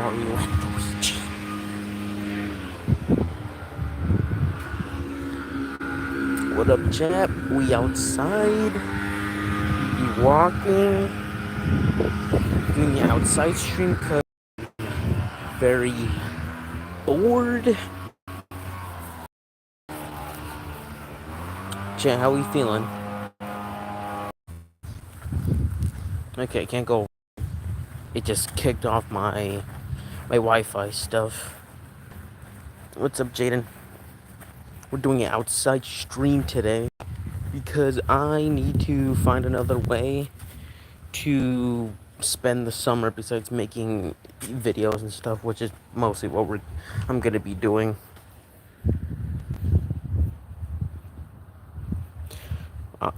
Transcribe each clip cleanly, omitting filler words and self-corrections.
Mario and Luigi. What up, chap? We outside. We be walking. Doing the outside stream cause very bored. Chat, how we feeling? Okay, can't go. It just kicked off my Wi-Fi stuff. What's up, Jaden? We're doing an outside stream today because I need to find another way to spend the summer besides making videos and stuff, which is mostly what I'm gonna be doing.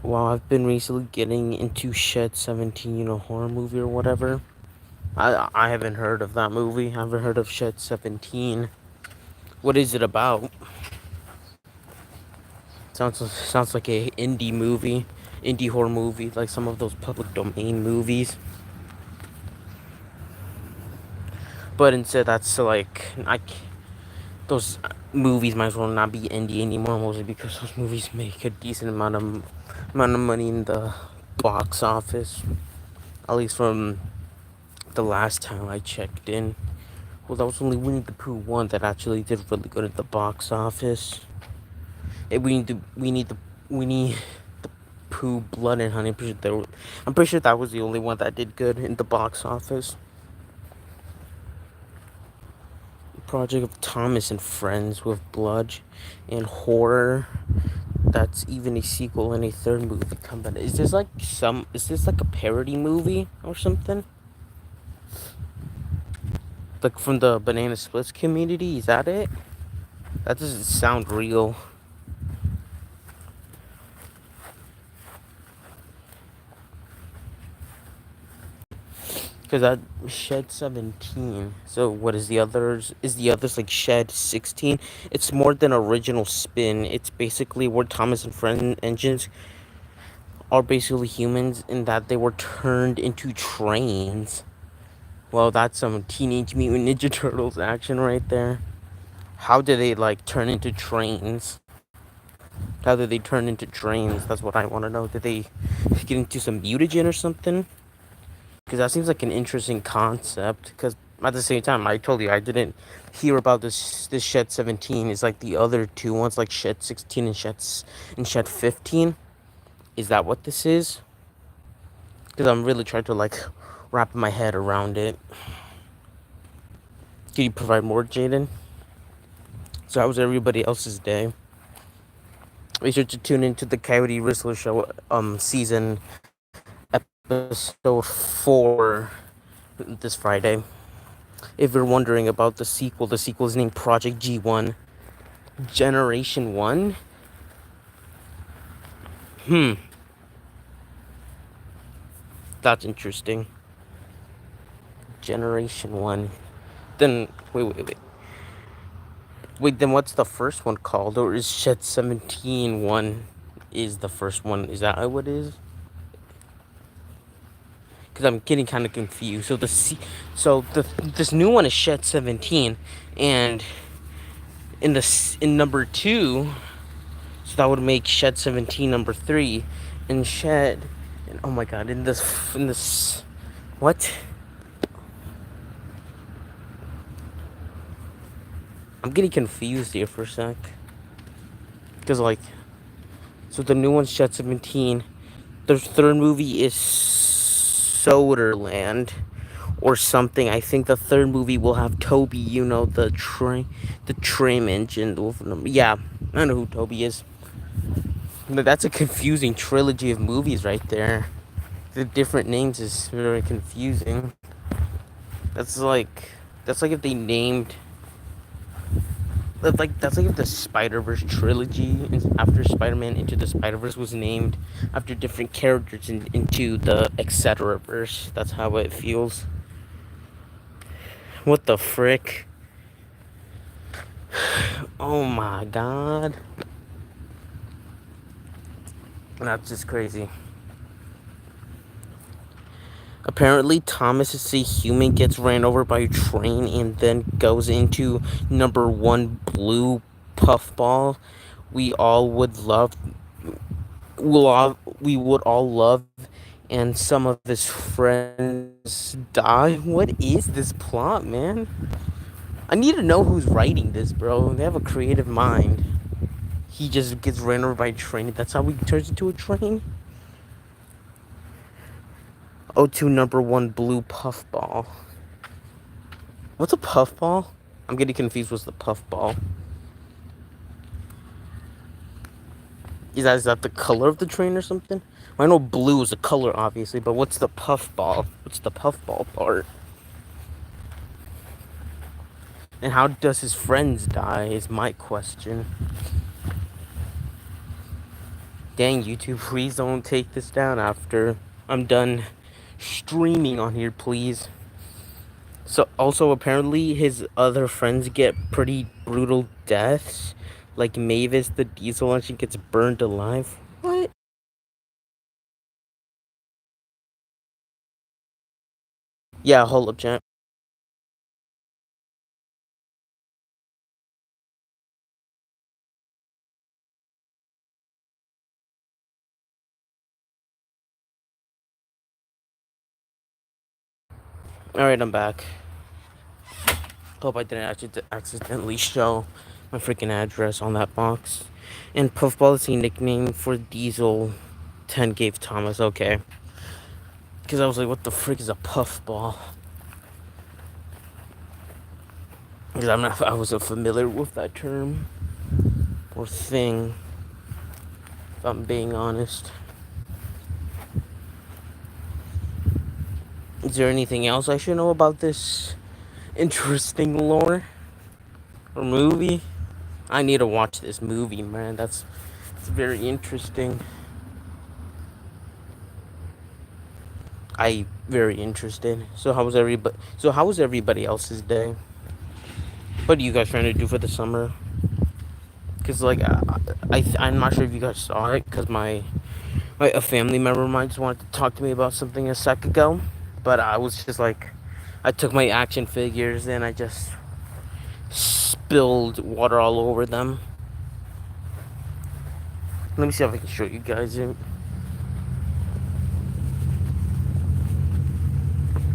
Well, I've been recently getting into Shed 17, horror movie or whatever. I haven't heard of that movie. I haven't heard of Shed 17. What is it about? Sounds like a indie horror movie, like some of those public domain movies. But instead, that's like those movies might as well not be indie anymore, mostly because those movies make a decent amount of money in the box office. At least from the last time I checked in. Well, that was only Winnie the Pooh 1 that actually did really good at the box office. We need the Pooh Blood and Honey. I'm pretty sure that was the only one that did good in the box office. Project of Thomas and Friends with blood and horror. That's even a sequel and a third movie coming. Is this like a parody movie or something? Like from the Banana Splits community? Is that it? That doesn't sound real. Because that Shed 17. So what is the others? Is the others like Shed 16? It's more than original spin. It's basically where Thomas and Friend engines are basically humans in that they were turned into trains. Well, that's some Teenage Mutant Ninja Turtles action right there. How did they like turn into trains? How did they turn into trains? That's what I want to know. Did they get into some mutagen or something? Because that seems like an interesting concept. Because at the same time, I told you I didn't hear about this Shed 17. It's like the other two ones, like Shed 16 and Shed 15. Is that what this is? Because I'm really trying to like wrap my head around it. Can you provide more, Jaden? So how was everybody else's day? Be sure to tune into the Coyote Whistler Show, season episode 4 this Friday. If you're wondering about the sequel is named Project G1 Generation 1. That's interesting. Generation 1. Then, wait, then what's the first one called? Or is Shed 17 1 is the first one? Is that what it is? Because I'm getting kind of confused. So this new one is Shed 17, and in number 2, so that would make Shed 17 number 3, and oh my god, in this what? I'm getting confused here for a sec. Because so the new one's Shed 17. The third movie is Soderland or something. I think the third movie will have Toby, the tram engine. Yeah, I know who Toby is. But that's a confusing trilogy of movies right there. The different names is very confusing. That's like if they named that's like if the Spider-Verse trilogy after Spider-Man Into the Spider-Verse was named after different characters into the etc. verse. That's how it feels. What the frick? Oh my god. That's just crazy. Apparently, Thomas is a human, gets ran over by a train, and then goes into number one blue puffball. We all would love, we would all love, and some of his friends die. What is this plot, man? I need to know who's writing this, bro. They have a creative mind. He just gets ran over by a train. That's how he turns into a train. O2 number one blue puffball. What's a puffball? I'm getting confused with the puffball. Is that the color of the train or something? I know blue is the color, obviously, but what's the puffball? What's the puffball part? And how does his friends die is my question. Dang, YouTube, please don't take this down after I'm done streaming on here, please. So, also, apparently, his other friends get pretty brutal deaths. Like Mavis, the diesel engine, gets burned alive. What? Yeah, hold up, chat. Alright, I'm back. Hope I didn't accidentally show my freaking address on that box. And Puffball is a nickname for Diesel 10 gave Thomas, okay. Because I was like, what the frick is a puffball? Because I wasn't familiar with that term or thing, if I'm being honest. Is there anything else I should know about this interesting lore or movie? I need to watch this movie, man. That's very interesting. I very interested. So how was everybody else's day? What are you guys trying to do for the summer? Cause like I'm not sure if you guys saw it. Cause a family member of mine just wanted to talk to me about something a sec ago, but I was just like, I took my action figures and I just spilled water all over them. Let me see if I can show you guys it.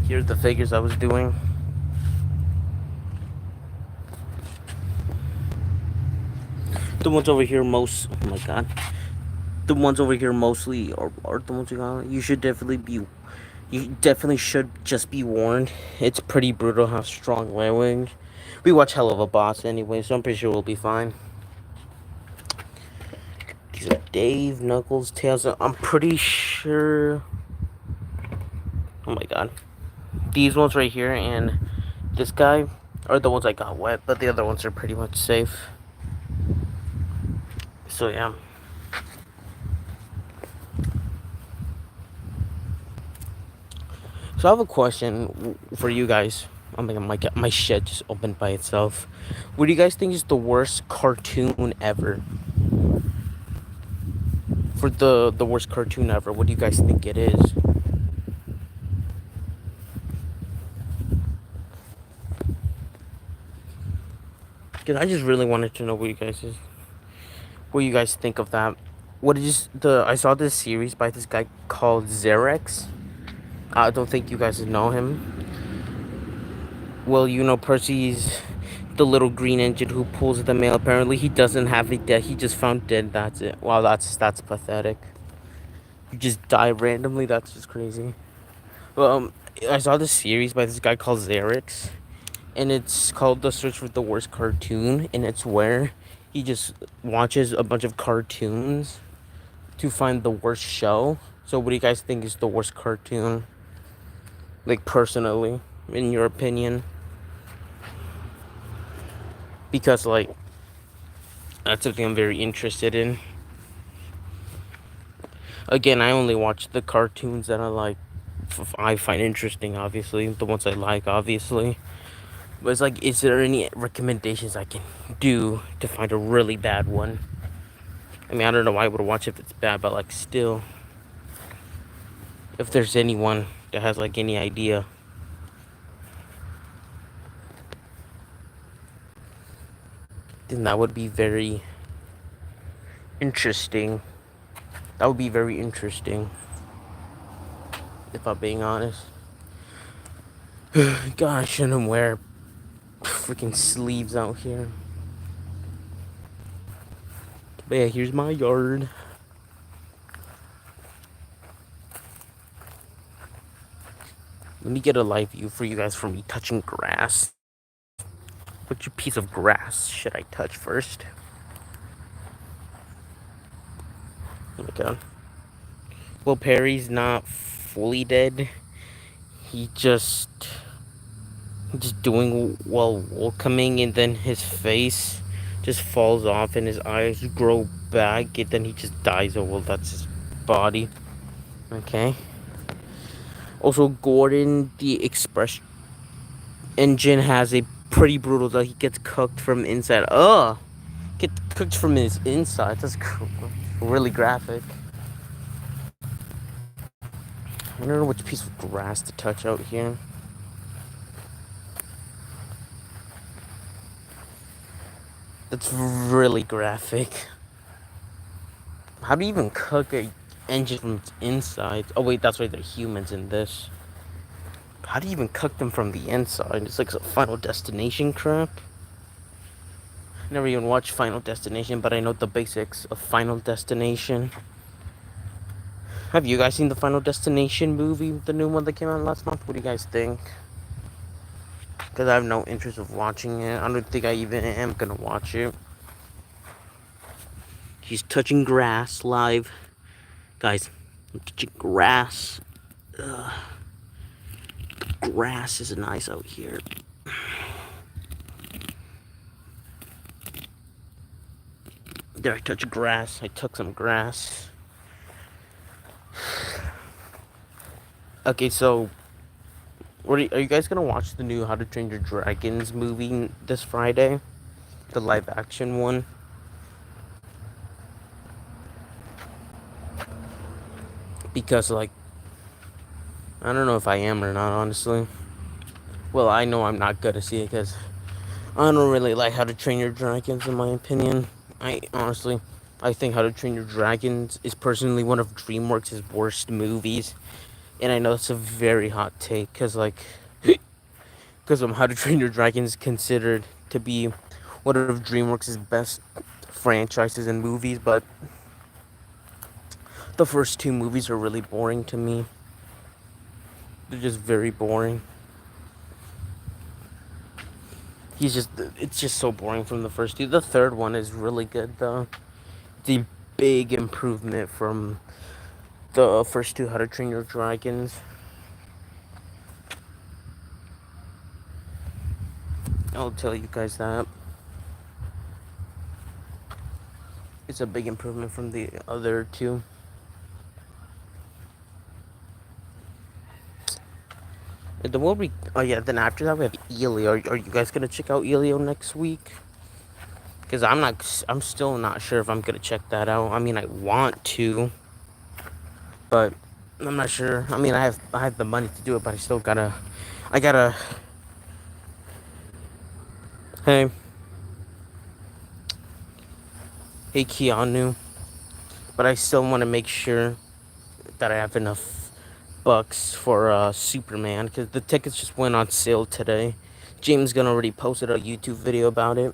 Here's the figures I was doing. The ones over here oh my god. The ones over here mostly are the ones you should definitely be, you definitely should just be warned. It's pretty brutal how strong language. We watch Hell of a Boss anyway, so I'm pretty sure we'll be fine. These are Dave, Knuckles, Tails. I'm pretty sure. Oh my god. These ones right here and this guy are the ones I got wet, but the other ones are pretty much safe. So yeah. So I have a question for you guys. Oh my god, my shit just opened by itself. What do you guys think is the worst cartoon ever? For the worst cartoon ever, what do you guys think it is? Because I just really wanted to know what you guys think of that. I saw this series by this guy called Xerex. I don't think you guys know him. Well, you know Percy's the little green engine who pulls the mail. Apparently, he doesn't have it dead. He just found dead. That's it. Wow, that's pathetic. You just die randomly. That's just crazy. Well, I saw this series by this guy called Xerix, and it's called The Search for the Worst Cartoon, and it's where he just watches a bunch of cartoons to find the worst show. So, what do you guys think is the worst cartoon? Like, personally, in your opinion? Because, like, that's something I'm very interested in. Again, I only watch the cartoons that I find interesting, obviously. The ones I like, obviously. But it's like, is there any recommendations I can do to find a really bad one? I don't know why I would watch if it's bad, but like, still, if there's anyone that has like any idea. Then that would be very interesting. That would be very interesting, if I'm being honest. God, I shouldn't wear freaking sleeves out here. But yeah, here's my yard. Let me get a live view for you guys from me touching grass. Which piece of grass should I touch first? Oh my god. Well, Perry's not fully dead. He just doing while welcoming, and then his face just falls off and his eyes grow back, and then he just dies. Oh well, that's his body. Okay. Also, Gordon the Express engine has a pretty brutal death. He gets cooked from inside. Get cooked from his inside. That's really graphic. I don't know which piece of grass to touch out here. That's really graphic. How do you even cook a engine from its inside? Oh wait, that's right, they're humans in this. How do you even cook them from the inside? It's like some Final Destination crap. Never even watched Final Destination, but I know the basics of Final Destination. Have you guys seen the Final Destination movie, the new one that came out last month? What do you guys think? Because I have no interest of watching it. I don't think I even am gonna watch it. He's touching grass live. Guys, I'm touching grass. Ugh. Grass is nice out here. There, I touched grass. I took some grass. Okay, so are you guys gonna watch the new How to Train Your Dragons movie this Friday? The live action one? Because, like, I don't know if I am or not, honestly. Well, I know I'm not gonna see it because I don't really like How to Train Your Dragons, in my opinion. I think How to Train Your Dragons is personally one of DreamWorks' worst movies. And I know it's a very hot take because, like, because How to Train Your Dragon is considered to be one of DreamWorks' best franchises and movies, but the first two movies are really boring to me. They're just very boring. It's just so boring from the first two. The third one is really good, though. It's a big improvement from the first two How to Train Your Dragons. I'll tell you guys that. It's a big improvement from the other two. Then after that we have Elio. Are you guys gonna check out Elio next week? Because I'm still not sure if I'm gonna check that out. I mean, I want to, but I'm not sure. I mean, I have the money to do it, but I gotta. Hey, Keanu. But I still want to make sure that I have enough bucks for Superman, because the tickets just went on sale today. James Gunn already posted a YouTube video about it.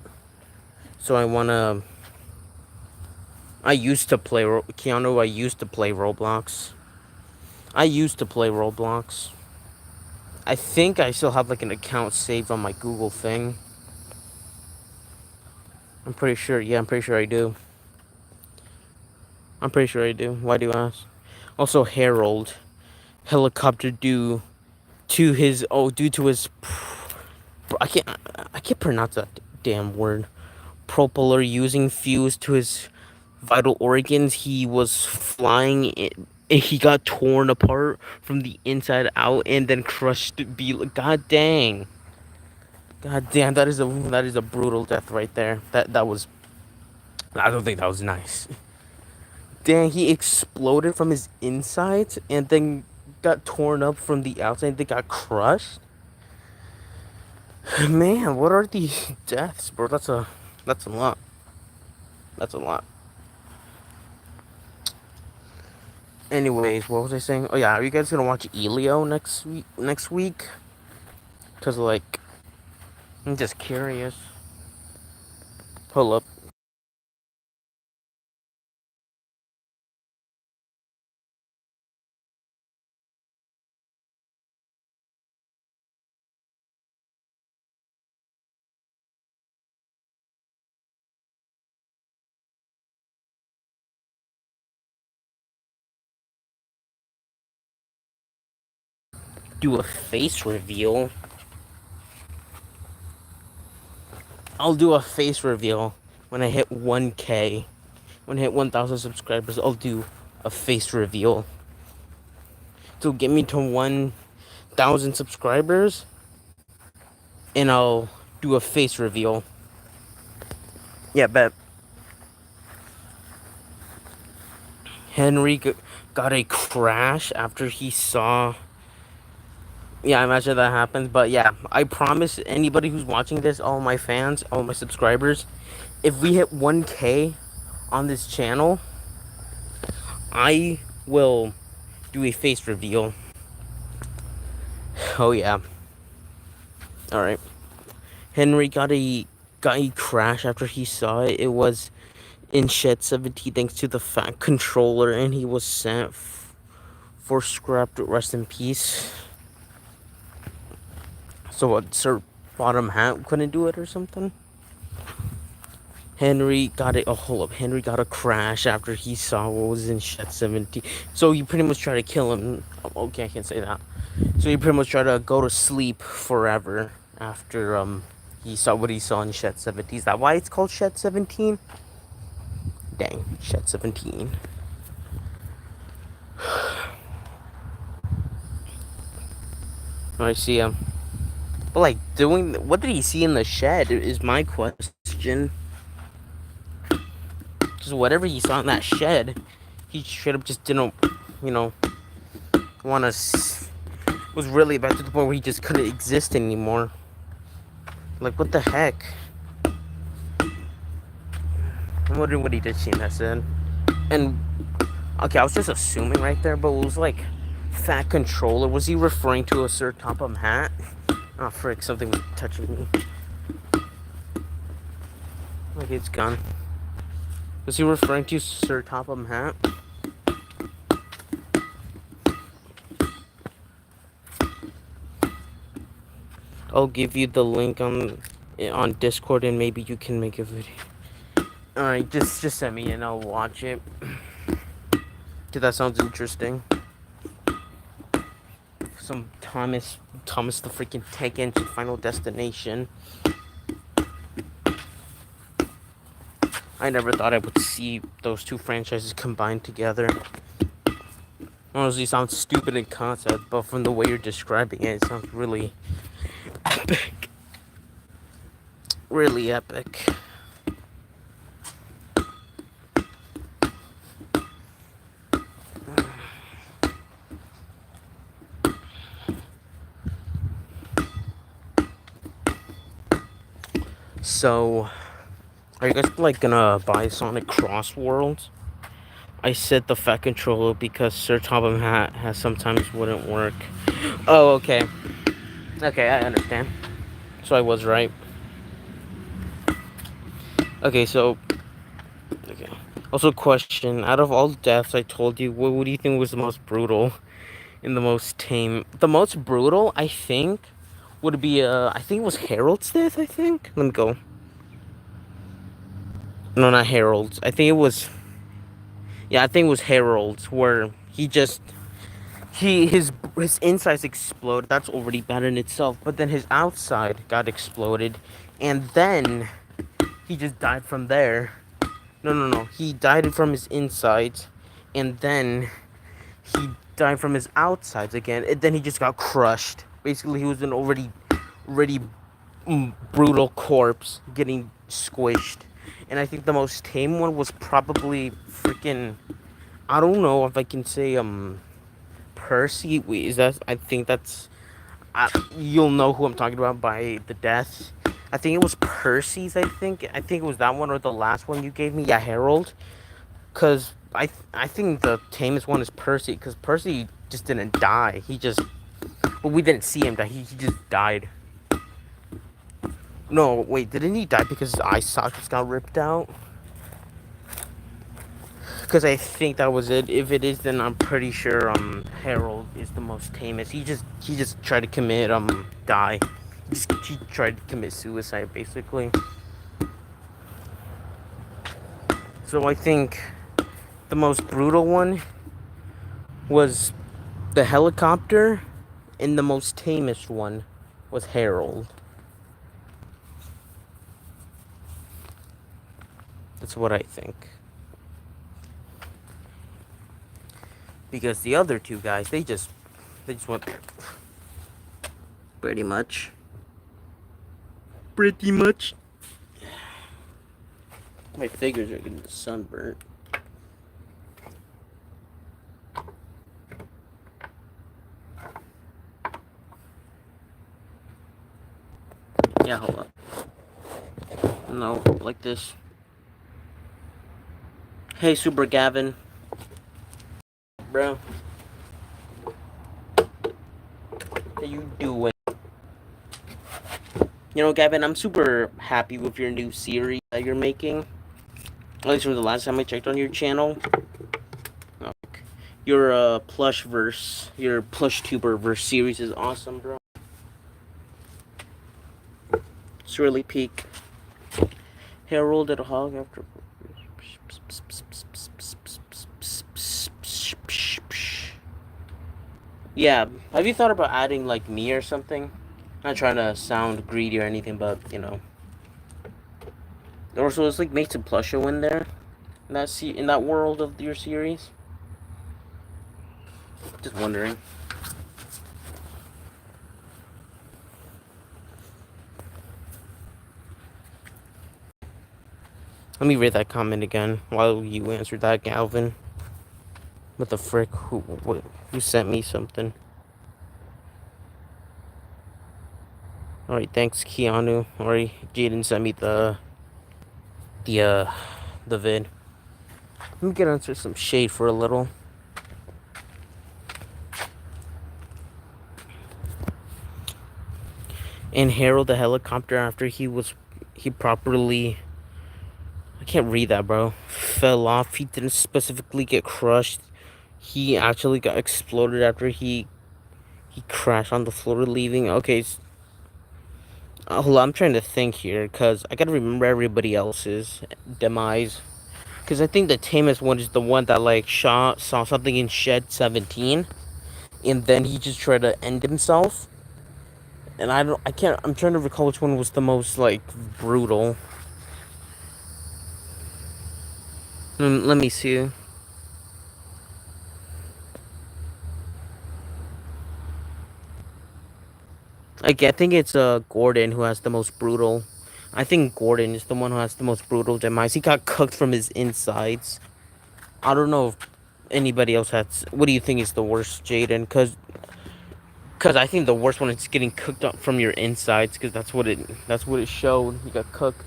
So I used to play Keanu. I used to play Roblox. I think I still have like an account saved on my Google thing. I'm pretty sure. Yeah, I'm pretty sure I do. Why do you ask? Also, Harold, helicopter due to his I can't pronounce that damn word. Propeller using fuse to his vital organs. He was flying. He got torn apart from the inside out and then crushed. God dang. God damn. That is a brutal death right there. That was. I don't think that was nice. Dang, he exploded from his insides and then got torn up from the outside. They got crushed. Man, what are these deaths, bro? That's a lot. That's a lot. Anyways, what was I saying? Oh yeah, are you guys gonna watch Elio next week? Next week? Cause like, I'm just curious. Pull up. Do a face reveal. I'll do a face reveal when I hit 1K. When I hit 1,000 subscribers, I'll do a face reveal. To get me to 1,000 subscribers, and I'll do a face reveal. Yeah, bet. Henry got a crash after he saw. Yeah, I imagine that happens. But yeah, I promise anybody who's watching this, all my fans, all my subscribers, if we hit 1K on this channel, I will do a face reveal. Oh yeah. All right. Henry got a crash after he saw it. It was in Shed 17 thanks to the Fat Controller, and he was sent for scrapped. Rest in peace. So what? Sir Bottom Hat couldn't do it or something. Henry got it. Oh, hold up. Henry got a crash after he saw what was in Shed 17. So he pretty much tried to kill him. Okay, I can't say that. So he pretty much tried to go to sleep forever after he saw what he saw in Shed 17. Is that why it's called Shed 17? Dang, Shed 17. I see him. But like what did he see in the shed is my question. Because whatever he saw in that shed, he straight up just didn't, you know, want to. Was really bad to the point where he just couldn't exist anymore. Like, what the heck? I'm wondering what he did see in that shed. And, okay, I was just assuming right there, but it was like Fat Controller. Was he referring to a Sir Topham Hatt? Oh, frick, something was touching me. Like, it's gone. Was he referring to Sir Topham Hatt? I'll give you the link on Discord, and maybe you can make a video. Alright, just send me and I'll watch it. Dude, that sounds interesting. Some Thomas the freaking Tank Engine Final Destination. I never thought I would see those two franchises combined together. Honestly, it sounds stupid in concept, but from the way you're describing it, it sounds really epic. Really epic. So, are you guys like gonna buy Sonic Cross Worlds? I said the Fat Controller because Sir Topham Hatt has sometimes wouldn't work. Oh, okay. Okay, I understand. So I was right. Okay, so... Okay. Also, question. Out of all deaths I told you, what do you think was the most brutal and the most tame? The most brutal, I think, would be, I think it was Harold's death, I think? Let me go. No, not Harold's. I think it was... Yeah, I think it was Harold's, where he just... His insides exploded. That's already bad in itself. But then his outside got exploded. And then he just died from there. No. He died from his insides. And then he died from his outsides again. And then he just got crushed. Basically, he was an already brutal corpse getting squished. And I think the most tame one was probably freaking... I don't know if I can say, Percy. Wait, is that? I think that's. You'll know who I'm talking about by the death. I think it was Percy's. I think it was that one or the last one you gave me. Yeah, Harold. Cause I think the tamest one is Percy. Cause Percy just didn't die. He just. But we didn't see him die. He just died. No, wait. Didn't he die because his eye sockets got ripped out? Because I think that was it. If it is, then I'm pretty sure Harold is the most tamest. He just tried to commit die. He tried to commit suicide basically. So I think the most brutal one was the helicopter, and the most tamest one was Harold. That's what I think. Because the other two guys, they just went pretty much. Pretty much. My fingers are getting sunburnt. Yeah, hold up. No, like this. Hey, Super Gavin. Bro. How you doing? You know, Gavin, I'm super happy with your new series that you're making. At least from the last time I checked on your channel. Your plush verse, your plush tuber verse series is awesome, bro. It's really peak. Harold at a hog after. Yeah, have you thought about adding like me or something? Not trying to sound greedy or anything, but you know. Or so let's like make some plushio in there, in that world of your series. Just wondering. Let me read that comment again while you answer that, Galvin. What the frick? Who sent me something? Alright, thanks, Keanu. Alright, Jaden sent me the vid. Let me get into some shade for a little. And Harold the helicopter, after he properly, I can't read that, bro, fell off. He didn't specifically get crushed. He actually got exploded after he crashed on the floor leaving. Okay, hold on, I'm trying to think here, because I gotta remember everybody else's demise. Because I think the tamest one is the one that, like, saw something in Shed 17, and then he just tried to end himself. And I'm trying to recall which one was the most, like, brutal. Let me see. I think it's Gordon who has the most brutal. I think Gordon is the one who has the most brutal demise. He got cooked from his insides. I don't know if anybody else has. What do you think is the worst, Jaden? Because I think the worst one is getting cooked up from your insides. Because that's what it showed. He got cooked.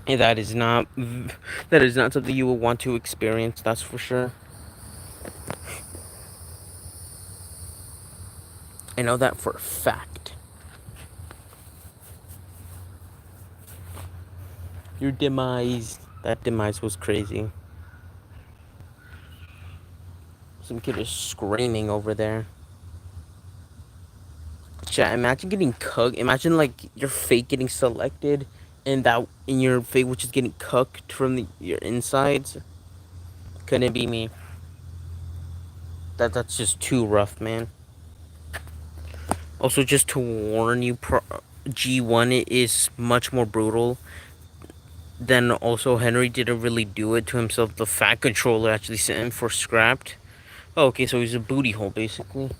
And that is not something you will want to experience. That's for sure. I know that for a fact. Your demise. That demise was crazy. Some kid is screaming over there. Chat, imagine getting cooked. Imagine like your fate getting selected, and your fate which is getting cooked from your insides. Couldn't be me. That's just too rough, man. Also, just to warn you, G1 is much more brutal. Then also Henry didn't really do it to himself. The fat controller actually sent him for scrapped. Oh, okay, so he's a booty hole basically.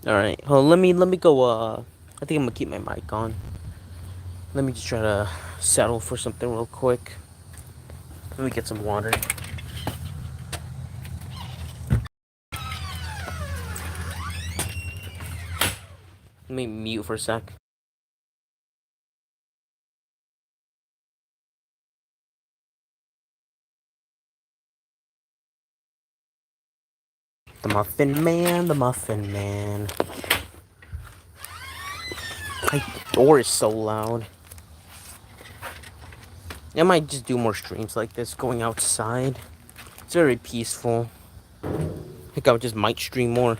All right, well, let me go. I think I'm gonna keep my mic on. Let me just try to settle for something real quick. Let me get some water. Let me mute for a sec. The Muffin Man, the Muffin Man. My door is so loud. I might just do more streams like this, going outside. It's very peaceful. I think I just might stream more.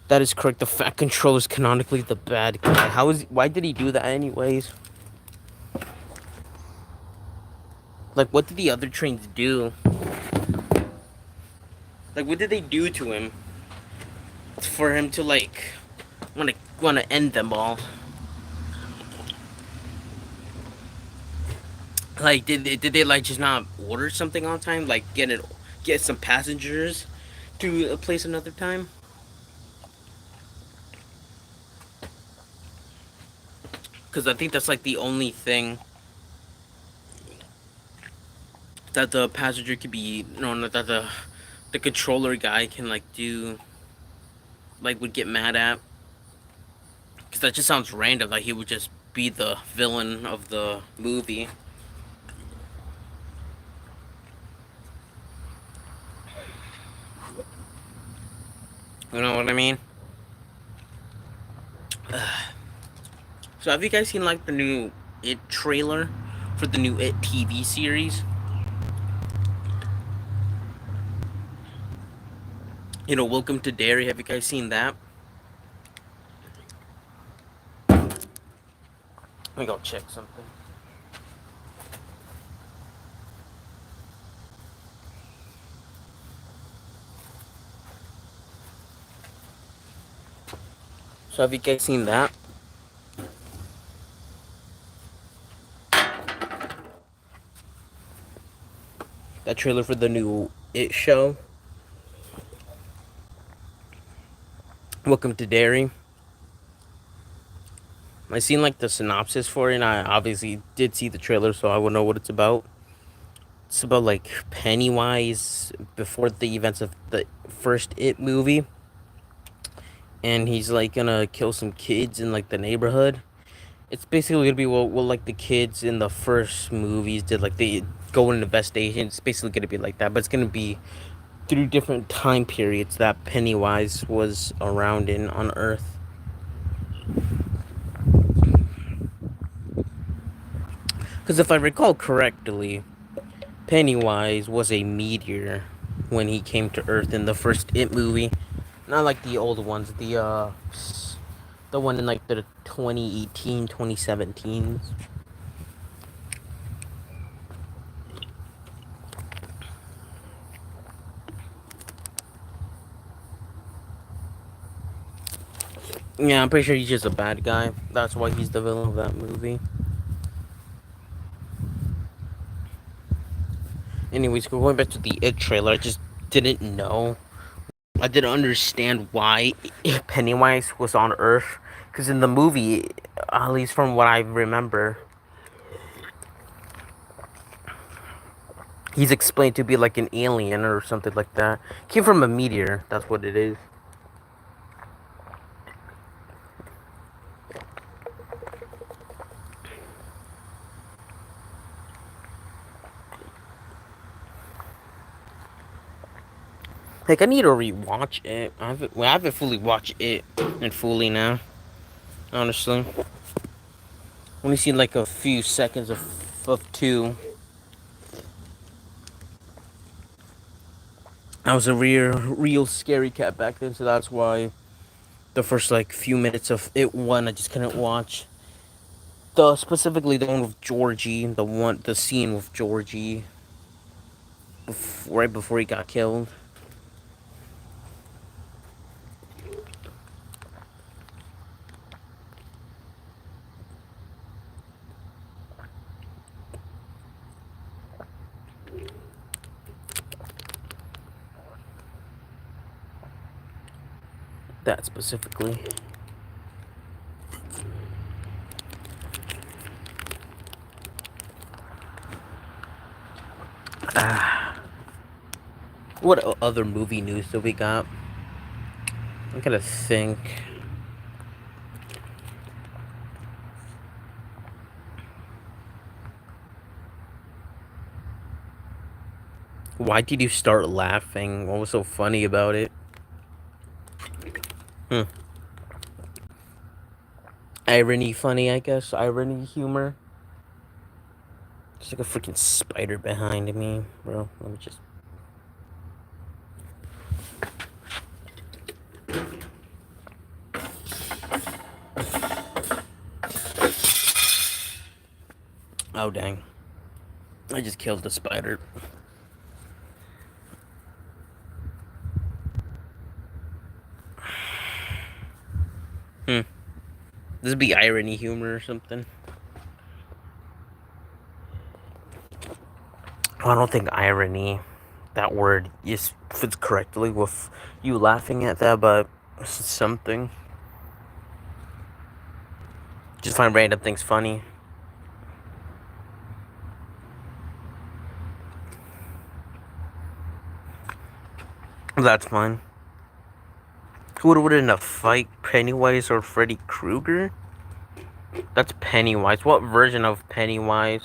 That is correct. The Fat Controller is canonically the bad guy. Why did he do that anyways? Like, what did the other trains do? Like, what did they do to him for him to like wanna end them all? Like, did they like just not order something on time? Like, get some passengers to a place another time? Because I think that's like the only thing that the passenger could be, no, that the controller guy can like do, like would get mad at. Because that just sounds random. Like he would just be the villain of the movie. You know what I mean? So have you guys seen like the new It trailer for the new It TV series? You know, Welcome to Derry. Have you guys seen that? Let me go check something. So have you guys seen that? That trailer for the new It show? Welcome to Derry. I seen like the synopsis for it, and I obviously did see the trailer, so I would know what it's about. It's about like Pennywise before the events of the first It movie, and he's like gonna kill some kids in like the neighborhood. It's basically gonna be what like the kids in the first movies did, like they go on an investigation. It's basically gonna be like that, but it's gonna be through different time periods that Pennywise was around in on Earth. Because if I recall correctly, Pennywise was a meteor when he came to Earth in the first It movie. Not like the old ones, the one in like the 2018, 2017s. Yeah, I'm pretty sure he's just a bad guy. That's why he's the villain of that movie. Anyways, going back to the It trailer, I just didn't know. I didn't understand why Pennywise was on Earth. Because in the movie, at least from what I remember, he's explained to be like an alien or something like that. Came from a meteor, that's what it is. Like, I need to rewatch it. I haven't fully watched it and fully now, honestly. Only seen like a few seconds of two. I was a real scary cat back then, so that's why the first like few minutes of It one I just couldn't watch. Specifically the one with Georgie, the scene with Georgie, right before he got killed. That specifically. What other movie news do we got? I gotta think. Why did you start laughing? What was so funny about it? Hmm. Irony funny, I guess. Irony humor. There's like a freaking spider behind me, bro. Let me just. Oh, dang. I just killed the spider. Hmm. This would be irony humor or something. I don't think irony, that word, is fits correctly with you laughing at that, but it's something. Just find random things funny. That's fine. Who would win in a fight, Pennywise or Freddy Krueger? That's Pennywise. What version of Pennywise?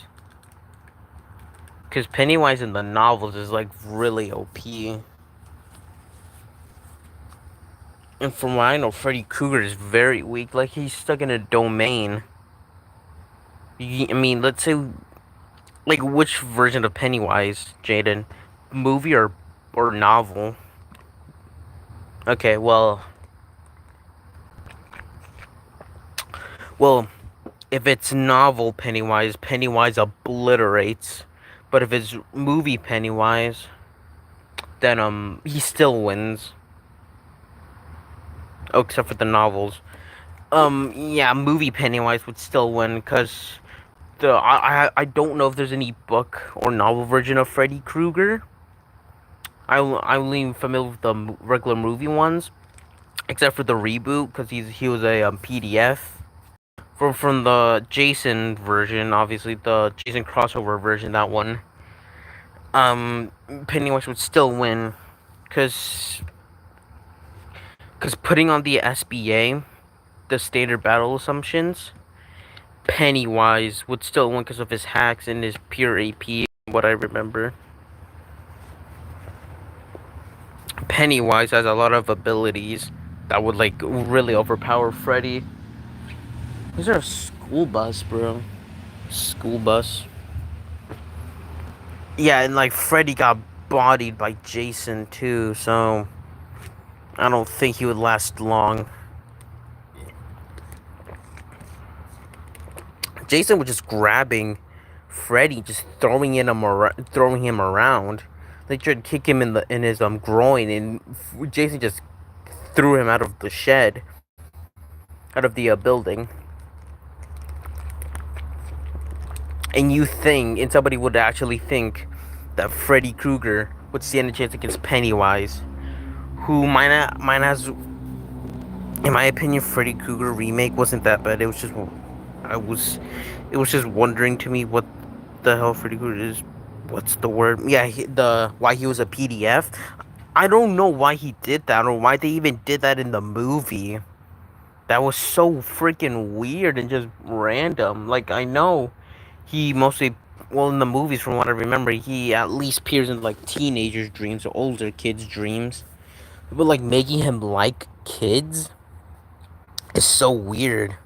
Because Pennywise in the novels is like really OP. And from what I know, Freddy Krueger is very weak. Like, he's stuck in a domain. I mean, let's say, like, which version of Pennywise, Jaden? Movie or novel? Okay, well, if it's novel Pennywise, Pennywise obliterates. But if it's movie Pennywise, then he still wins. Oh, except for the novels. Yeah, movie Pennywise would still win because I don't know if there's any book or novel version of Freddy Krueger. I'm only familiar with the regular movie ones, except for the reboot because he was a PDF from the Jason version, obviously the Jason crossover version. That one, Pennywise would still win because putting on the SBA, the standard battle assumptions, Pennywise would still win because of his hacks and his pure AP. What I remember, Pennywise has a lot of abilities that would like really overpower Freddy. Is there a school bus, bro? School bus. Yeah, and like Freddy got bodied by Jason too, so I don't think he would last long. Jason was just grabbing Freddy, just throwing him around. They tried to kick him in his groin, and Jason just threw him out of the shed, out of the building. And somebody would actually think that Freddy Krueger would stand a chance against Pennywise, who might has, in my opinion, Freddy Krueger remake wasn't that bad. I was, it was just wondering to me what the hell Freddy Krueger is. What's the word? Yeah, why he was a PDF. I don't know why he did that or why they even did that in the movie. That was so freaking weird and just random. Like, I know he mostly, well, in the movies, from what I remember, he at least appears in like teenagers' dreams or older kids' dreams. But like making him like kids is so weird.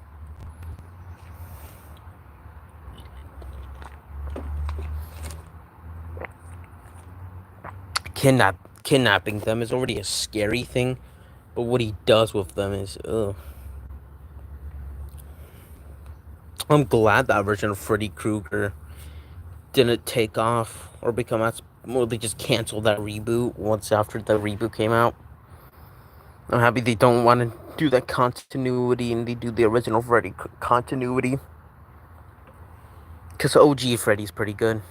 Kidnapping them is already a scary thing, but what he does with them is, ugh. I'm glad that version of Freddy Krueger didn't take off or become as well. They just canceled that reboot once after the reboot came out. I'm happy they don't want to do that continuity and they do the original Freddy continuity. Because OG Freddy's pretty good.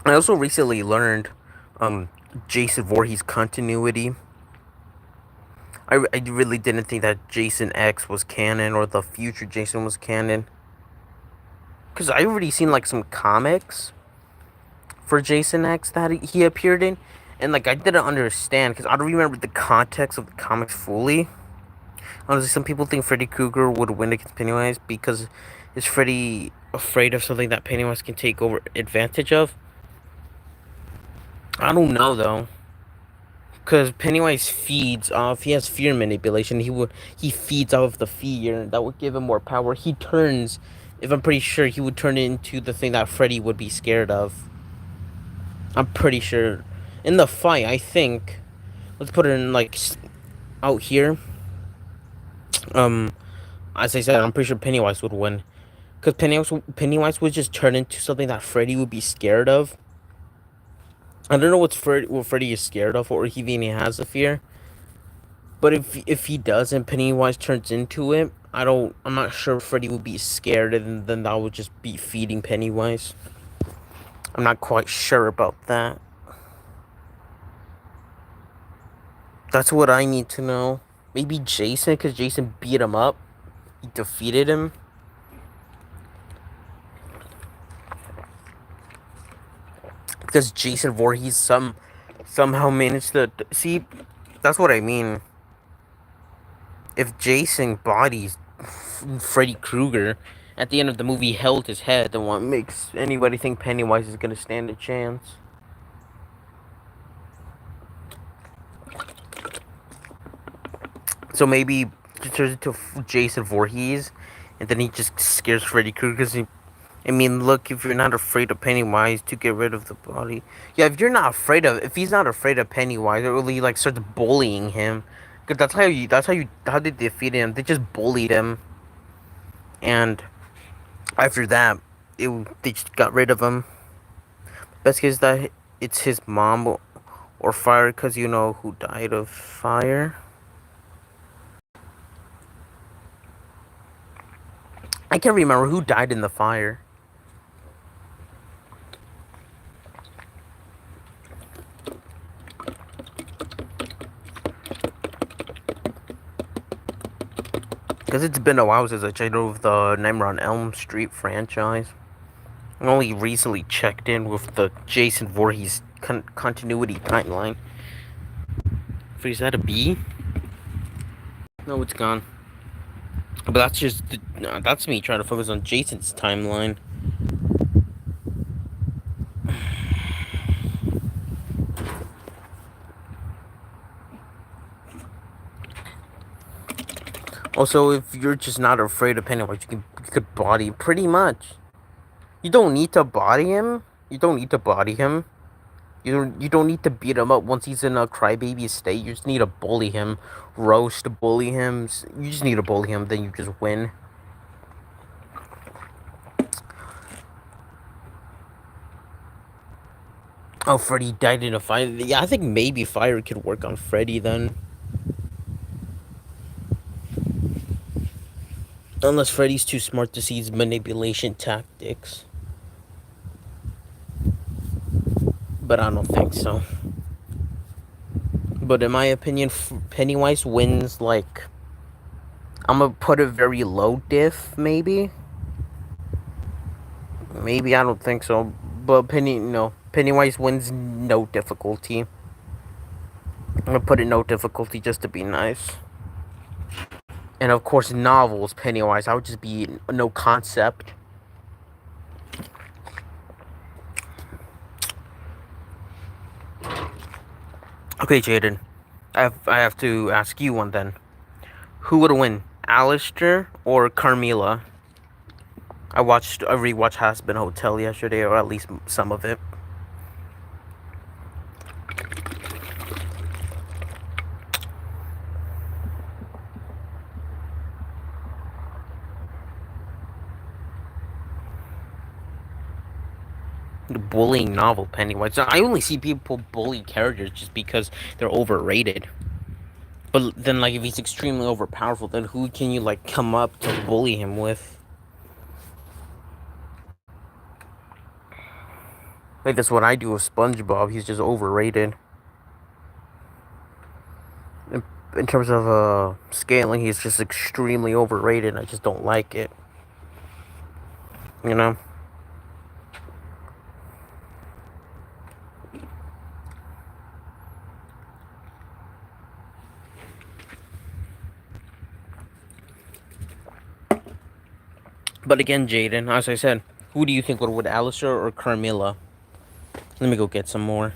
I also recently learned Jason Voorhees continuity. I really didn't think that Jason X was canon or the future Jason was canon. Because I already seen like some comics for Jason X that he appeared in. And like I didn't understand because I don't remember the context of the comics fully. Honestly, some people think Freddy Krueger would win against Pennywise because is Freddy afraid of something that Pennywise can take over advantage of? I don't know though, because Pennywise feeds off. He has fear manipulation. He feeds off the fear that would give him more power. He turns. If I'm pretty sure, he would turn it into the thing that Freddy would be scared of. I'm pretty sure. In the fight, I think. Let's put it in like out here. Um, as I said, I'm pretty sure Pennywise would win. Because Pennywise would just turn into something that Freddy would be scared of. I don't know what Freddy is scared of, or if he even has a fear. But if he does and Pennywise turns into it, I'm not sure Freddy would be scared, and then that would just be feeding Pennywise. I'm not quite sure about that. That's what I need to know. Maybe Jason, because Jason beat him up. He defeated him. Because Jason Voorhees somehow managed to see. That's what I mean. If Jason bodies Freddy Krueger at the end of the movie held his head, then what makes anybody think Pennywise is gonna stand a chance? So maybe he turns into Jason Voorhees, and then he just scares Freddy Krueger. Because I mean, look, if you're not afraid of Pennywise, to get rid of the body. Yeah, if he's not afraid of Pennywise, or he like starts bullying him, because how they defeated him. They just bullied him, and after that, they just got rid of him. Best case is that it's his mom or fire, because you know who died of fire. I can't remember who died in the fire. Because it's been a while since I checked over the Nightmare on Elm Street franchise. I only recently checked in with the Jason Voorhees continuity timeline. Is that a B? No, it's gone. But that's me trying to focus on Jason's timeline. Also, if you're just not afraid of Pennywise, you could body pretty much. You don't need to body him. You don't need to body him. You don't need to beat him up once he's in a crybaby state. You just need to bully him, bully him. You just need to bully him, then you just win. Oh, Freddy died in a fire. Yeah, I think maybe fire could work on Freddy then. Unless Freddy's too smart to see his manipulation tactics. But I don't think so. But in my opinion, Pennywise wins, like, I'm gonna put it very low diff, maybe. Maybe, I don't think so. But Pennywise wins no difficulty. I'm gonna put it no difficulty just to be nice. And of course, novels, Pennywise, I would just be no concept. Okay, Jaden. I have to ask you one then. Who would win, Alistair or Carmilla? I rewatched Hazbin Hotel yesterday, or at least some of it. The bullying novel, Pennywise. I only see people bully characters just because they're overrated. But then, like, if he's extremely overpowerful, then who can you, like, come up to bully him with? Like, that's what I do with SpongeBob. He's just overrated. In terms of scaling, he's just extremely overrated. I just don't like it. You know? But again, Jaden, as I said, who do you think would Alistair or Carmilla? Let me go get some more.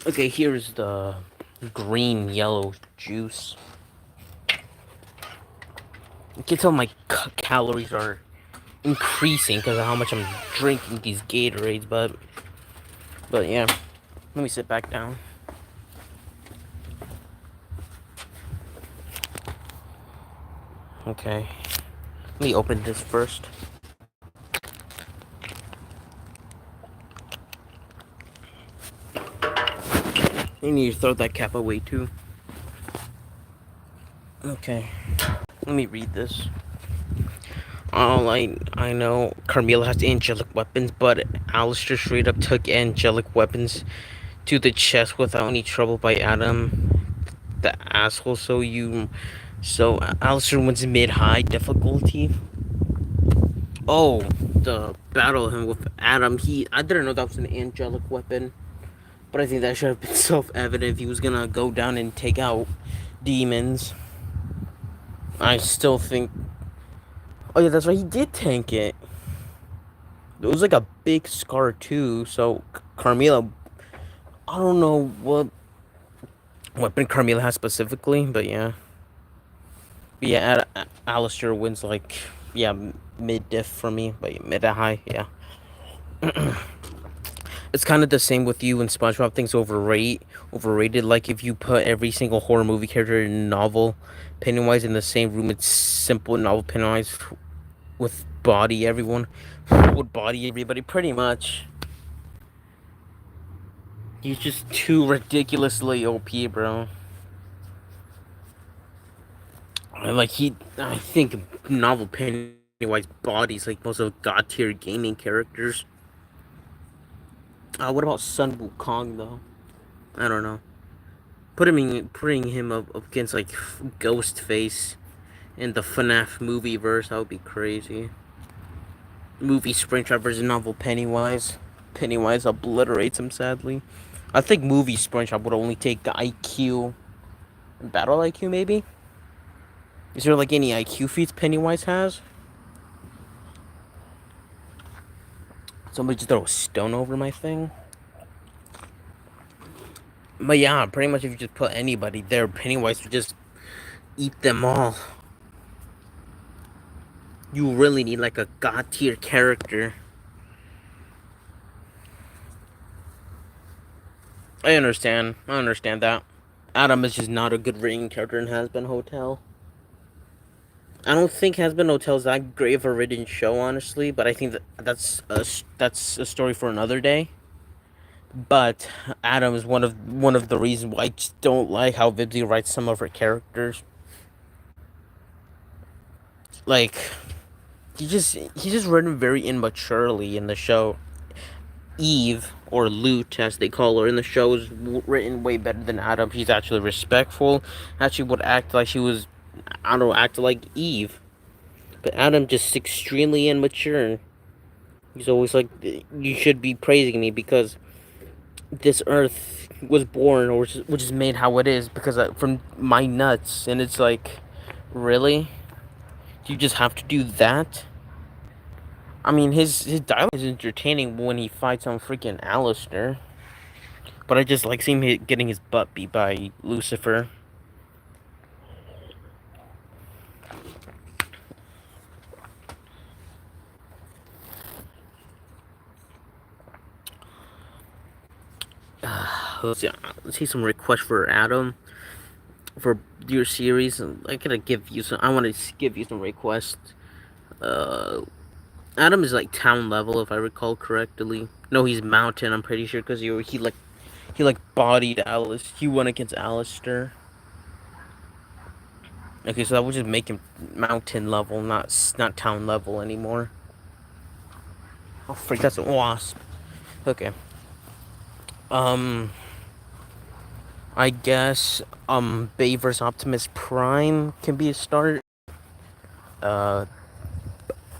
Okay, here's the green yellow juice. You can tell my calories are increasing because of how much I'm drinking these Gatorades, but yeah. Let me sit back down. Okay. Let me open this first. You need to throw that cap away too. Okay. Let me read this. All I know, Carmilla has angelic weapons, but Alistair straight up took angelic weapons to the chest without any trouble by Adam, the asshole. So Alistair wins mid-high difficulty. Oh, the battle him with Adam. I didn't know that was an angelic weapon, but I think that should have been self-evident if he was gonna go down and take out demons. I still think. Oh yeah, that's right. He did tank it. It was like a big scar too. So Carmilla, I don't know what weapon Carmilla has specifically, but yeah. But yeah, Alistair wins like mid diff for me, but mid to high, yeah. It's kind of the same with you and SpongeBob thinks overrated. Like if you put every single horror movie character in novel Pennywise in the same room, it's simple novel Pennywise with body everyone would body everybody pretty much. He's just too ridiculously OP, bro. Like I think novel Pennywise bodies like most of God tier gaming characters. What about Sun Wukong though? I don't know. Putting him up against like Ghostface in the FNAF movie verse, that would be crazy. Movie Springtrap versus novel Pennywise. Pennywise obliterates him sadly. I think movie Springtrap would only take IQ, battle IQ maybe. Is there like any IQ feats Pennywise has? Somebody just throw a stone over my thing. But yeah, pretty much if you just put anybody there, Pennywise would just eat them all. You really need like a god tier character. I understand that. Adam is just not a good written character in Hazbin Hotel. I don't think Hazbin Hotel is that great of a written show, honestly, but I think that's a story for another day. But Adam is one of the reasons why I just don't like how Vibsy writes some of her characters. Like he's just written very immaturely in the show. Eve, or Loot as they call her in the show, is written way better than Adam. She's actually respectful. Actually would act like she was, I don't know, act like Eve. But Adam just extremely immature. He's always like, you should be praising me because this earth was born or which is made how it is because from my nuts. And it's like, really? Do you just have to do that? I mean, his dialogue is entertaining when he fights on freaking Alistair. But I just like seeing him getting his butt beat by Lucifer. Let's see some requests for Adam for your series. I gotta give you some. I want to give you some requests. Adam is like town level, if I recall correctly. No, he's mountain. I'm pretty sure because he bodied Alice. He won against Alistair. Okay, so that would just make him mountain level, not town level anymore. Oh freak, that's a wasp. Okay. Um, I guess Bay vs Optimus Prime can be a start. Uh,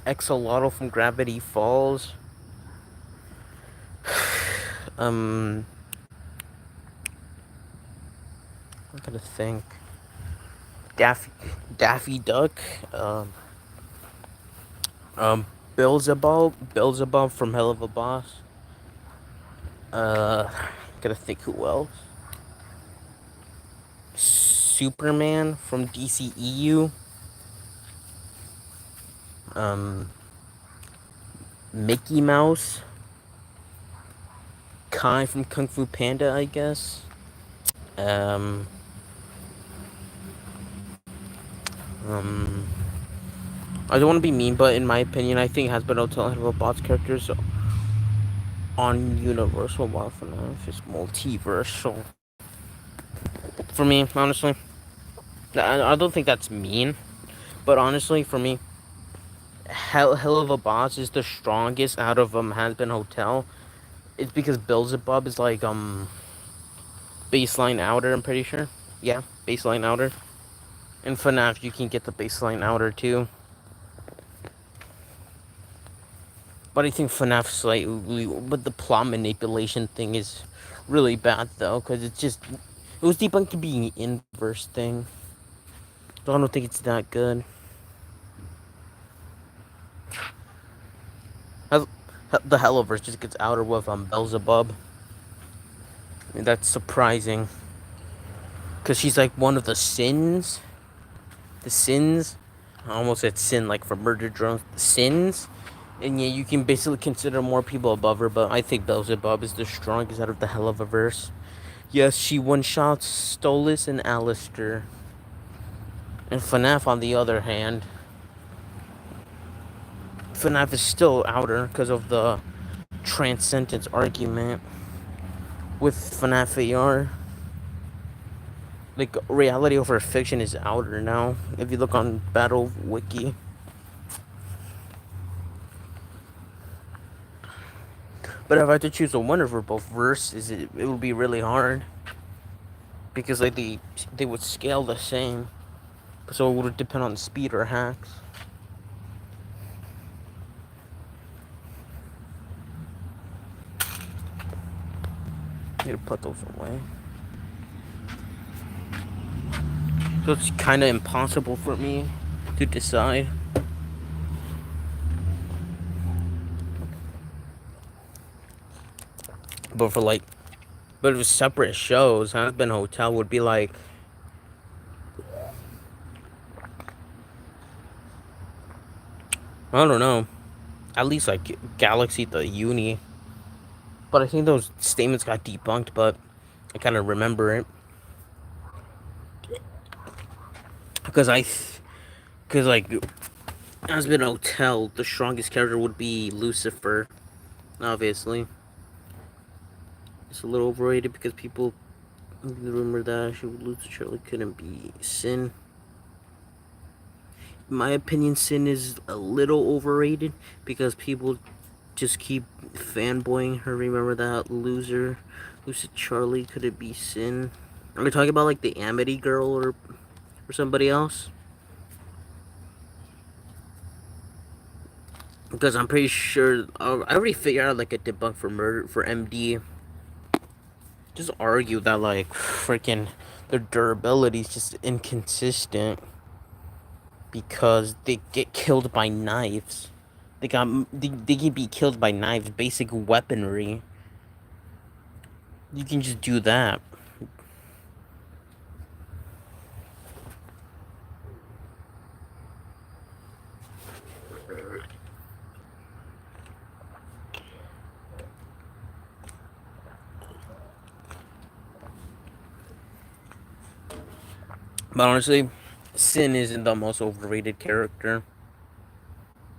Exolotl from Gravity Falls. Um, I'm gonna think. Daffy, Daffy Duck. Um, um, Beelzebub from Hell of a Boss. Gotta think who else. Superman from DCEU. Um, Mickey Mouse. Kai from Kung Fu Panda, I guess. Um, um, I don't want to be mean, but in my opinion, I think Hasbro Hotel and Robots characters on Universal while FNAF is multiversal. For me, honestly, I don't think that's mean, but honestly, for me, Hell of a Boss is the strongest out of Hasbro Hotel. It's because Beelzebub is like baseline outer. I'm pretty sure. Yeah, baseline outer. In FNAF, you can get the baseline outer too. But I think FNAF slightly, but the plot manipulation thing is really bad though, because it was debunked to be an inverse thing. So I don't think it's that good. The Helloverse just gets outer with Beelzebub. I mean, that's surprising, because she's like one of the sins. The sins. I almost said sin like for murder drones. The sins. And yeah, you can basically consider more people above her, but I think Beelzebub is the strongest out of the Helloverse. Yes, she one-shots Stolas and Alistair. And FNAF, on the other hand, FNAF is still outer because of the transcendence argument with FNAF AR. Like, reality over fiction is outer now, if you look on Battle Wiki. But if I had to choose a winner for both verses, it would be really hard. Because like they would scale the same. So it would depend on speed or hacks. I need to put those away. So it's kind of impossible for me to decide. But for like, but if it's separate shows, Hasbro Hotel would be like, I don't know, at least like Galaxy the Uni. But I think those statements got debunked, but I kind of remember it. Because like, Hasbro Hotel, the strongest character would be Lucifer, obviously. It's a little overrated because people remember that she would lose to Charlie couldn't be Sin. In my opinion, Sin is a little overrated because people just keep fanboying her. Remember that loser? Lucid Charlie, could it be Sin? Are we talking about like the Amity girl or somebody else? Because I'm pretty sure I already figured out like a debunk for murder for MD. Just argue that like freaking their durability is just inconsistent because they get killed by knives. They can be killed by knives, basic weaponry. You can just do that. But honestly, Sin isn't the most overrated character.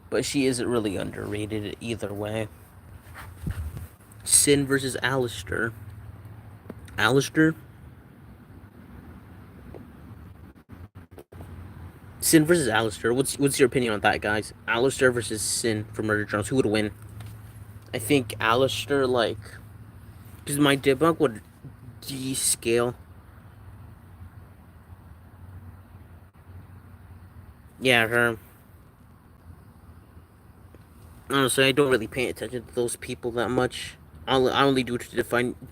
But she isn't really underrated either way. Sin versus Alistair. Alistair? Sin versus Alistair. What's your opinion on that, guys? Alistair versus Sin for Murder Drones. Who would win? I think Alistair, like, Because my debug would descale. Yeah, her. Honestly, I don't really pay attention to those people that much. I only do it to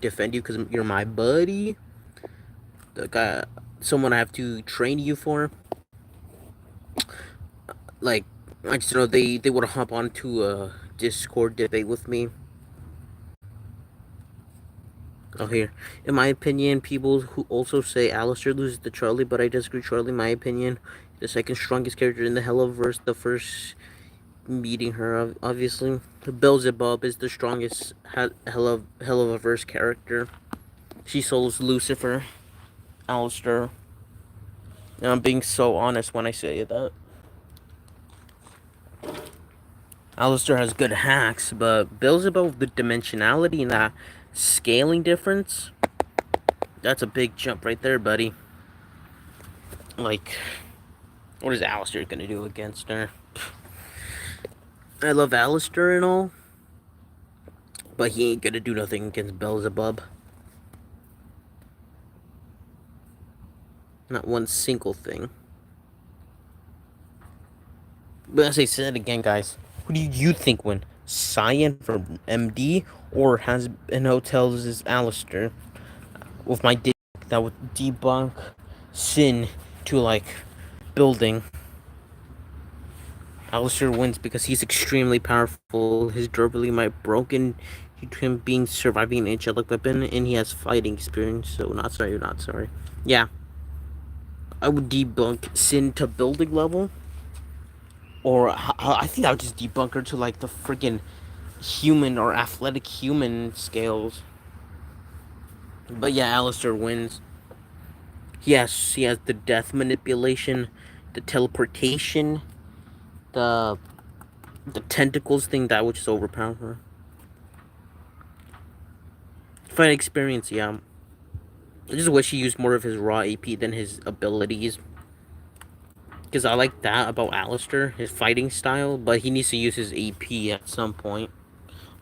defend you because you're my buddy. The guy, someone I have to train you for. Like, I just know they would hop onto a Discord debate with me. Oh, here. In my opinion, people who also say Alistair loses to Charlie, but I disagree. Charlie, in my opinion, the second strongest character in the Helloverse. The first meeting her, obviously. Beelzebub is the strongest Helloverse character. She solos Lucifer, Alistair. And I'm being so honest when I say that. Alistair has good hacks, but Beelzebub, the dimensionality and that scaling difference, that's a big jump right there, buddy. Like, what is Alistair gonna do against her? I love Alistair and all, but he ain't gonna do nothing against Beelzebub. Not one single thing. But as I said again, guys, who do you think win? Cyan from MD or has been hotels is Alistair? With my that would debunk Sin to like building. Alistair wins because he's extremely powerful. His durability might broken due to him being surviving an angelic weapon, and he has fighting experience. So not sorry, not sorry. Yeah, I would debunk Sin to building level, or I think I would just debunk her to like the freaking human or athletic human scales. But yeah, Alistair wins. Yes, he has the death manipulation, the teleportation, the tentacles thing that would just overpower her. Fight experience, yeah. I just wish he used more of his raw AP than his abilities. Because I like that about Alistair, his fighting style, but he needs to use his AP at some point.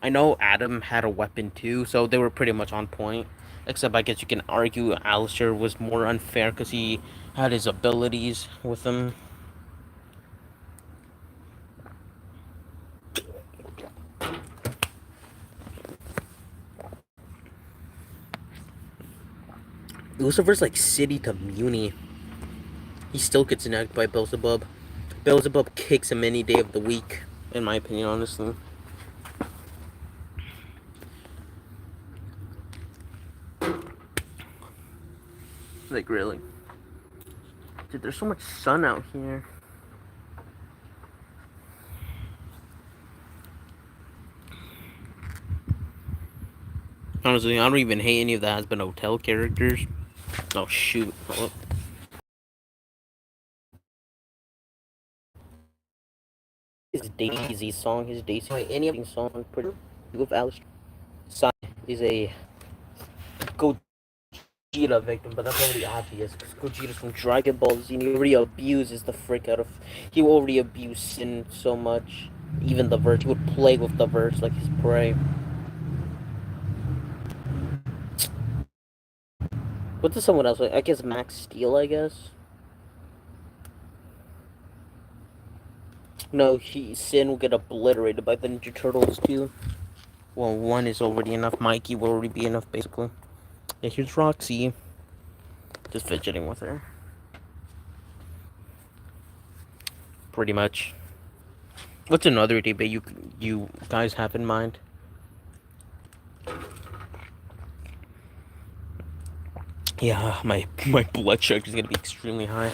I know Adam had a weapon too, so they were pretty much on point. Except I guess you can argue Alistair was more unfair because he had his abilities with him. Lucifer's like city to Muni. He still gets nagged by Beelzebub. Beelzebub kicks him any day of the week, in my opinion, honestly. Like, really. Dude, there's so much sun out here. Honestly, I don't even hate any of the Has Been Hotel characters. Oh, shoot. Oh. His Daisy song, his Daisy. Any of the song, pretty with Alistair. Son is a Gogeta victim, but that's already obvious because Gogeta's from Dragon Ball Z and he already abuses the frick out of. He already abused Sin so much. Even the verse. He would play with the verse like his prey. What does someone else like? I guess Max Steel, I guess. No, Sin will get obliterated by the Ninja Turtles too. Well, one is already enough. Mikey will already be enough, basically. Yeah, here's Roxy. Just fidgeting with her. Pretty much. What's another debate you guys have in mind? Yeah, my blood sugar is gonna be extremely high.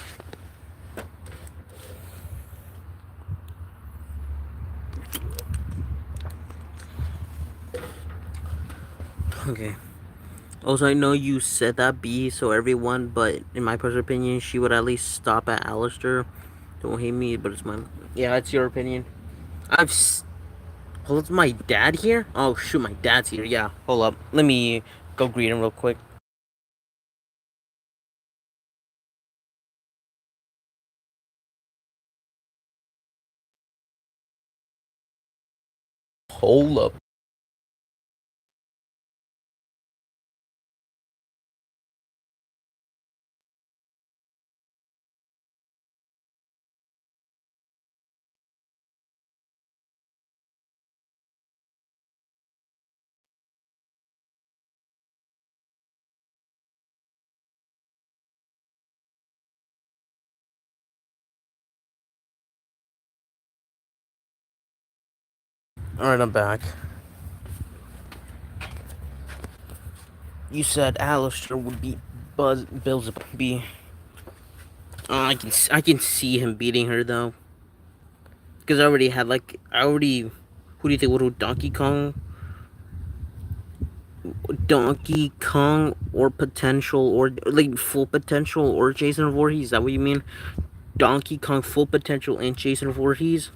Okay. Also, I know you said that B, so everyone, but in my personal opinion, she would at least stop at Alistair. Don't hate me, but it's mine. Yeah, it's your opinion. I've. Hold up, my dad here? Oh shoot, my dad's here. Yeah, hold up. Let me go greet him real quick. Hold up. Alright, I'm back. You said Alistair would beat Billsby. I can see him beating her though. Because I already had who do you think would do Donkey Kong? Donkey Kong or potential or like full potential or Jason Voorhees? Is that what you mean? Donkey Kong full potential and Jason Voorhees?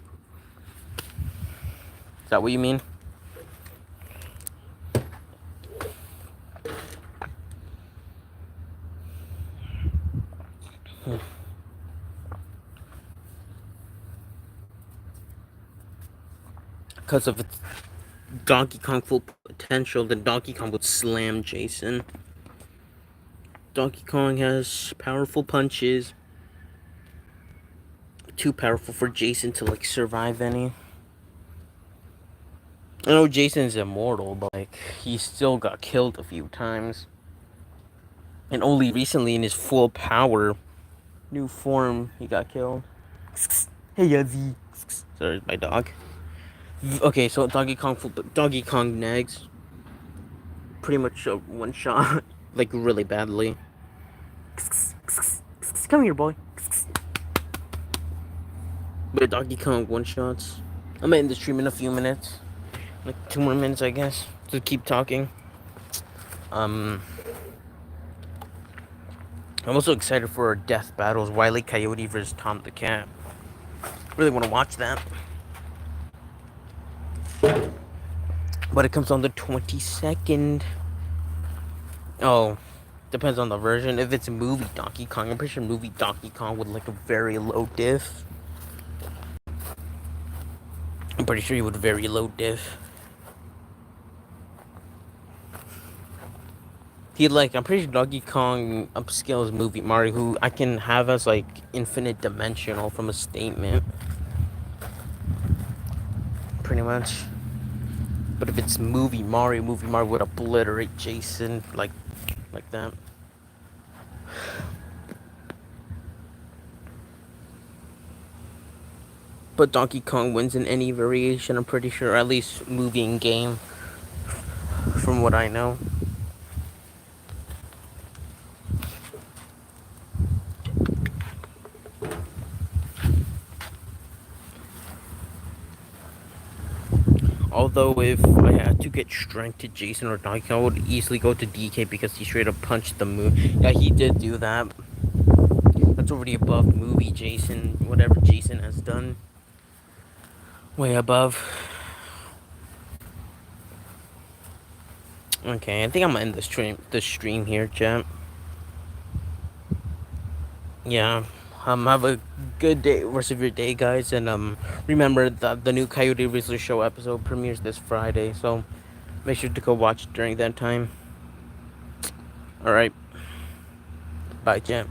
Is that what you mean? Because of its Donkey Kong full potential, then Donkey Kong would slam Jason. Donkey Kong has powerful punches. Too powerful for Jason to like survive any. I know Jason's immortal, but like he still got killed a few times. And only recently in his full power, new form, he got killed. Hey Yazzie. Sorry, my dog. Okay, so Donkey Kong next. Pretty much a one shot, like really badly. Come here, boy. But Donkey Kong one shots. I'm gonna end the stream in a few minutes, like 2 more minutes, I guess, to keep talking. I'm also excited for Death Battles, Wile E. Coyote versus Tom the Cat. Really want to watch that. But it comes on the 22nd. Oh, depends on the version. If it's movie Donkey Kong, I'm pretty sure movie Donkey Kong would like a very low diff. I'm pretty sure he would very low diff. I'm pretty sure Donkey Kong upscales movie Mario, who I can have as like infinite dimensional from a statement. Pretty much. But if it's movie Mario would obliterate Jason like that. But Donkey Kong wins in any variation, I'm pretty sure, at least movie and game, from what I know. Although if I had to get strength to Jason or Donkey Kong, I would easily go to DK because he straight up punched the moon. Yeah, he did do that. That's already above movie Jason, whatever Jason has done. Way above. Okay, I think I'm gonna end the stream here, chat. Yeah. Have a good day, rest of your day, guys, and remember that the new Coyote Rizzler Show episode premieres this Friday, so make sure to go watch it during that time. All right, bye, champ.